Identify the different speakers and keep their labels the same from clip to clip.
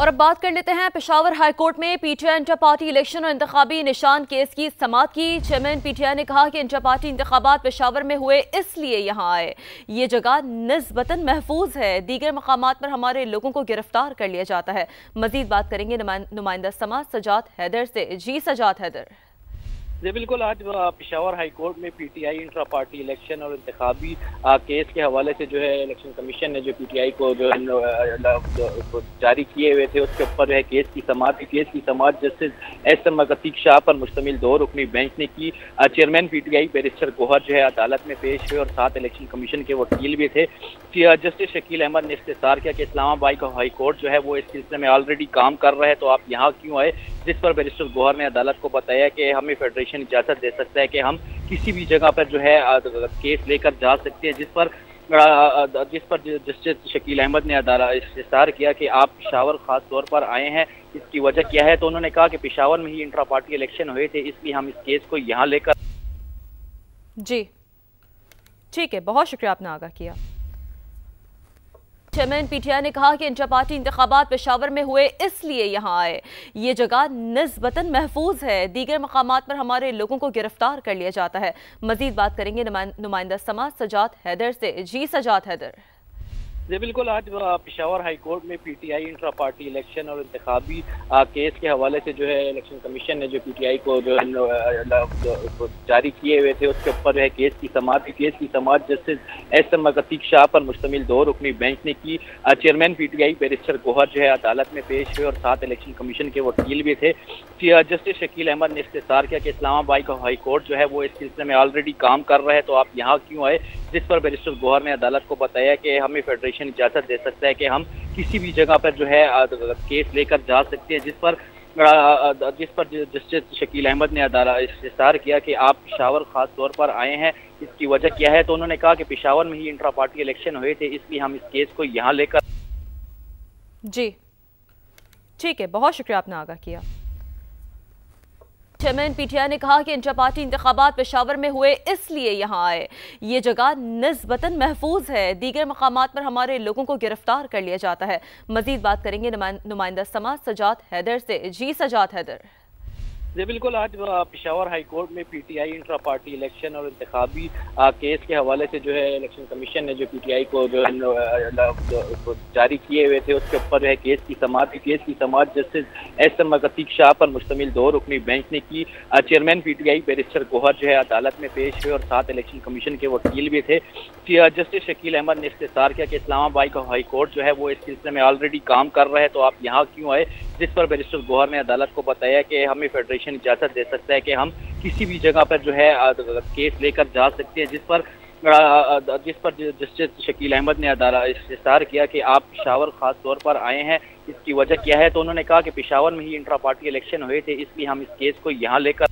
Speaker 1: और अब बात कर लेते हैं पेशावर हाईकोर्ट में पीटीआई इंटर पार्टी इलेक्शन और इंतखाबी निशान केस की समाअत की। चेयरमैन पीटीआई ने कहा कि इंटर पार्टी इंतखाबात पेशावर में हुए इसलिए यहां आए, ये जगह निस्बतन महफूज है, दीगर मकामात पर हमारे लोगों को गिरफ्तार कर लिया जाता है। मजीद बात करेंगे नुमाइंदा समाज सजाद हैदर से। जी सजाद हैदर।
Speaker 2: जी बिल्कुल, आज पेशावर हाई कोर्ट में पीटीआई इंट्रा पार्टी इलेक्शन और इंतखाबी केस के हवाले से जो है इलेक्शन कमीशन ने जो पीटीआई को जो जारी किए हुए थे उसके ऊपर जो है केस की समाअत जस्टिस एस.एम. अतीक शाह पर मुश्तमिल 2 रुकनी बेंच ने की। चेयरमैन पीटीआई बैरिस्टर गोहर जो है अदालत में पेश हुए और साथ इलेक्शन कमीशन के वकील भी थे। जस्टिस शकील अहमद ने इख्तिसार किया कि इस्लामाबाद का हाई कोर्ट जो है वो इस सिलसिले में ऑलरेडी काम कर रहा है, तो आप यहाँ क्यों आए। जिस पर बैरिस्टर गोहर ने अदालत को बताया कि हमें फेडरेशन इजाज़त दे सकता है कि हम किसी भी जगह पर जो है केस लेकर जा सकते हैं, जिस पर जस्टिस शकील अहमद ने इख्तिसार किया कि आप पेशावर खास तौर पर आए हैं, इसकी वजह क्या है। तो उन्होंने कहा कि पेशावर में ही इंट्रा पार्टी इलेक्शन हुए थे, इसलिए हम इस केस को यहाँ लेकर।
Speaker 1: जी ठीक है, बहुत शुक्रिया, आपने आगाह किया। चेयरमैन पीटीआई ने कहा कि इंटर पार्टी इंतखाबात पेशावर में हुए इसलिए यहां आए, ये जगह निस्बतन महफूज है, दीगर मकामात पर हमारे लोगों को गिरफ्तार कर लिया जाता है। मजीद बात करेंगे नुमाइंदा समाज सजाद हैदर से। जी सजाद हैदर।
Speaker 2: जी बिल्कुल, आज पेशावर हाई कोर्ट में पीटीआई इंट्रा पार्टी इलेक्शन और इंतखाबी केस के हवाले से जो है इलेक्शन कमीशन ने जो पीटीआई को जो जारी किए हुए थे उसके ऊपर जो है केस की समाअत जस्टिस एस.एम. अतीक शाह पर मुश्तमिल 2 रुकनी बेंच ने की। चेयरमैन पीटीआई बैरिस्टर गोहर जो है अदालत में पेश हुए और साथ इलेक्शन कमीशन के वकील भी थे। जस्टिस शकील अहमद ने इख्तिसार किया कि इस्लामाबाद का हाई कोर्ट जो है वो इस सिलसिले में ऑलरेडी काम कर रहा है, तो आप यहाँ क्यों आए। जिस पर बैरिस्टर गोहर ने अदालत को बताया कि हमें फेडरेशन इजाज़त दे सकता है कि हम किसी भी जगह पर जो है केस लेकर जा सकते हैं, जिस पर जस्टिस शकील अहमद ने इख्तिसार किया कि आप पेशावर खास तौर पर आए हैं, इसकी वजह क्या है। तो उन्होंने कहा कि पेशावर में ही इंट्रा पार्टी इलेक्शन हुए थे, इसलिए हम इस केस को यहाँ लेकर।
Speaker 1: जी ठीक है, बहुत शुक्रिया, आपने आगाह किया। चेयरमैन पीटीआई ने कहा कि इंटर पार्टी इंतखाबात पेशावर में हुए इसलिए यहां आए, ये जगह निस्बतन महफूज है, दीगर मकामात पर हमारे लोगों को गिरफ्तार कर लिया जाता है। मजीद बात करेंगे नुमाइंदा समाज सजाद हैदर से। जी सजाद हैदर।
Speaker 2: जी बिल्कुल, आज पेशावर हाई कोर्ट में पीटीआई इंट्रा पार्टी इलेक्शन और इंतखाबी केस के हवाले से जो है इलेक्शन कमीशन ने जो पीटीआई को जो जारी किए हुए थे उसके ऊपर जो है केस की समाअत जस्टिस एस.एम. अतीक शाह पर मुश्तमिल 2 रुकनी बेंच ने की। चेयरमैन पीटीआई बैरिस्टर गोहर जो है अदालत में पेश हुए और साथ इलेक्शन कमीशन के वकील भी थे। जस्टिस शकील अहमद ने इख्तिसार किया कि इस्लामाबाद का हाई कोर्ट जो है वो इस सिलसिले में ऑलरेडी काम कर रहा है, तो आप यहाँ क्यों आए। जिस पर बैरिस्टर गोहर ने अदालत को बताया कि हमें फेडरेशन इजाज़त दे सकता है कि हम किसी भी जगह पर जो है केस लेकर जा सकते हैं, जिस पर जस्टिस शकील अहमद ने इख्तिसार किया कि आप पेशावर खास तौर पर आए हैं, इसकी वजह क्या है। तो उन्होंने कहा कि पेशावर में ही इंट्रा पार्टी इलेक्शन हुए थे, इसलिए हम इस केस को यहाँ लेकर।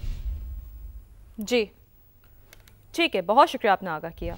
Speaker 1: जी ठीक है, बहुत शुक्रिया, आपने आगाह किया।